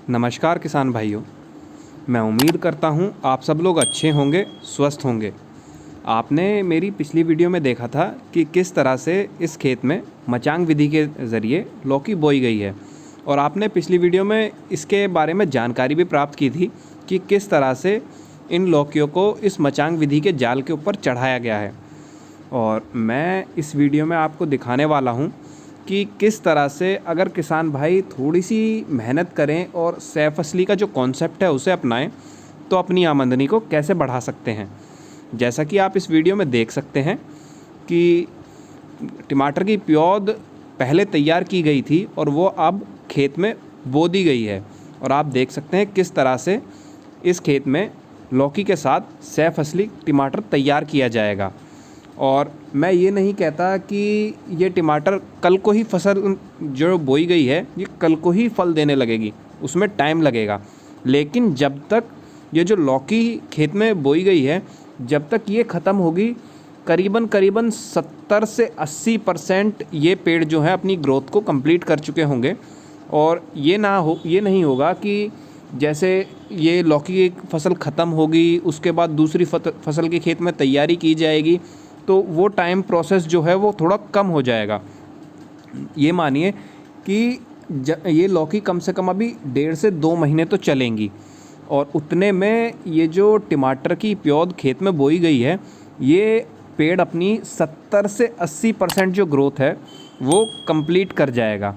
नमस्कार किसान भाइयों। मैं उम्मीद करता हूँ आप सब लोग अच्छे होंगे, स्वस्थ होंगे। आपने मेरी पिछली वीडियो में देखा था कि किस तरह से इस खेत में मचांग विधि के ज़रिए लौकी बोई गई है, और आपने पिछली वीडियो में इसके बारे में जानकारी भी प्राप्त की थी कि किस तरह से इन लौकियों को इस मचांग विधि के जाल के ऊपर चढ़ाया गया है। और मैं इस वीडियो में आपको दिखाने वाला हूँ कि किस तरह से अगर किसान भाई थोड़ी सी मेहनत करें और सह-फसली का जो कॉन्सेप्ट है उसे अपनाएं तो अपनी आमदनी को कैसे बढ़ा सकते हैं। जैसा कि आप इस वीडियो में देख सकते हैं कि टमाटर की प्योद पहले तैयार की गई थी और वो अब खेत में बो दी गई है, और आप देख सकते हैं किस तरह से इस खेत में लौकी के साथ सह-फसली टमाटर तैयार किया जाएगा। और मैं ये नहीं कहता कि ये टमाटर कल को ही फसल जो बोई गई है ये कल को ही फल देने लगेगी, उसमें टाइम लगेगा। लेकिन जब तक ये जो लौकी खेत में बोई गई है, जब तक ये ख़त्म होगी, करीबन 70 से 80% ये पेड़ जो है अपनी ग्रोथ को कंप्लीट कर चुके होंगे। और ये नहीं होगा कि जैसे ये लौकी की फसल ख़त्म होगी उसके बाद दूसरी फसल की खेत में तैयारी की जाएगी, तो वो टाइम प्रोसेस जो है वो थोड़ा कम हो जाएगा। ये मानिए कि ये लौकी कम से कम अभी 1.5 से 2 महीने तो चलेंगी, और उतने में ये जो टमाटर की प्योद खेत में बोई गई है, ये पेड़ अपनी 70 से 80% जो ग्रोथ है वो कंप्लीट कर जाएगा,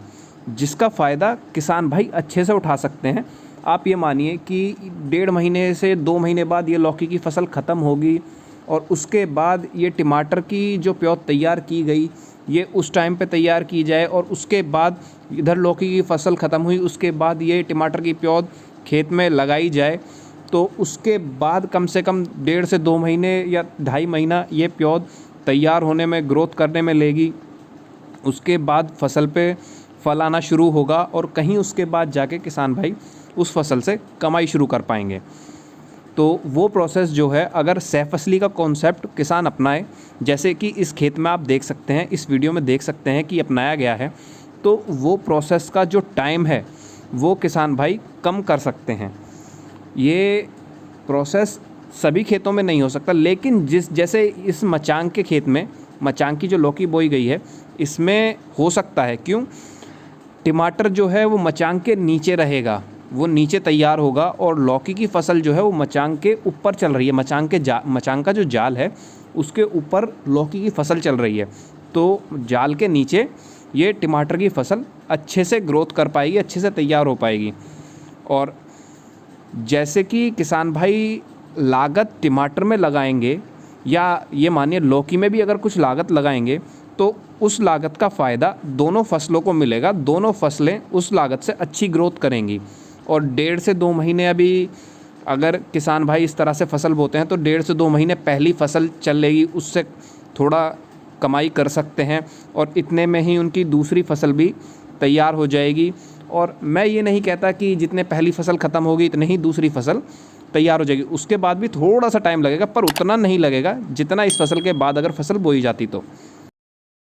जिसका फ़ायदा किसान भाई अच्छे से उठा सकते हैं। आप ये मानिए कि 1.5 महीने से 2 महीने बाद ये लौकी की फसल ख़त्म होगी, और उसके बाद ये टमाटर की जो प्योद तैयार की गई ये उस टाइम पे तैयार की जाए, और उसके बाद इधर लौकी की फसल ख़त्म हुई, उसके बाद ये टमाटर की प्योद खेत में लगाई जाए, तो उसके बाद कम से कम 1.5 से 2 महीने या 2.5 महीना ये प्योद तैयार होने में, ग्रोथ करने में लेगी। उसके बाद फसल पे फल आना शुरू होगा, और कहीं उसके बाद जाके किसान भाई उस फसल से कमाई शुरू कर पाएंगे। तो वो प्रोसेस जो है, अगर सह-फसली का कॉन्सेप्ट किसान अपनाए, जैसे कि इस खेत में आप देख सकते हैं, इस वीडियो में देख सकते हैं कि अपनाया गया है, तो वो प्रोसेस का जो टाइम है वो किसान भाई कम कर सकते हैं। ये प्रोसेस सभी खेतों में नहीं हो सकता, लेकिन जैसे इस मचांग के खेत में, मचांग की जो लौकी बोई गई है, इसमें हो सकता है। क्यों? टमाटर जो है वो मचांग के नीचे रहेगा, वो नीचे तैयार होगा, और लौकी की फसल जो है वो मचांग के ऊपर चल रही है। मचांग का जो जाल है उसके ऊपर लौकी की फसल चल रही है, तो जाल के नीचे ये टमाटर की फसल अच्छे से ग्रोथ कर पाएगी, अच्छे से तैयार हो पाएगी। और जैसे कि किसान भाई लागत टमाटर में लगाएंगे, या ये मानिए लौकी में भी अगर कुछ लागत लगाएंगे, तो उस लागत का फ़ायदा दोनों फसलों को मिलेगा। दोनों फसलें उस लागत से अच्छी ग्रोथ करेंगी। और 1.5 से 2 महीने अभी अगर किसान भाई इस तरह से फसल बोते हैं तो 1.5 से 2 महीने पहली फसल चलेगी, उससे थोड़ा कमाई कर सकते हैं, और इतने में ही उनकी दूसरी फसल भी तैयार हो जाएगी। और मैं ये नहीं कहता कि जितने पहली फसल ख़त्म होगी इतने ही दूसरी फसल तैयार हो जाएगी, उसके बाद भी थोड़ा सा टाइम लगेगा, पर उतना नहीं लगेगा जितना इस फसल के बाद अगर फसल बोई जाती तो।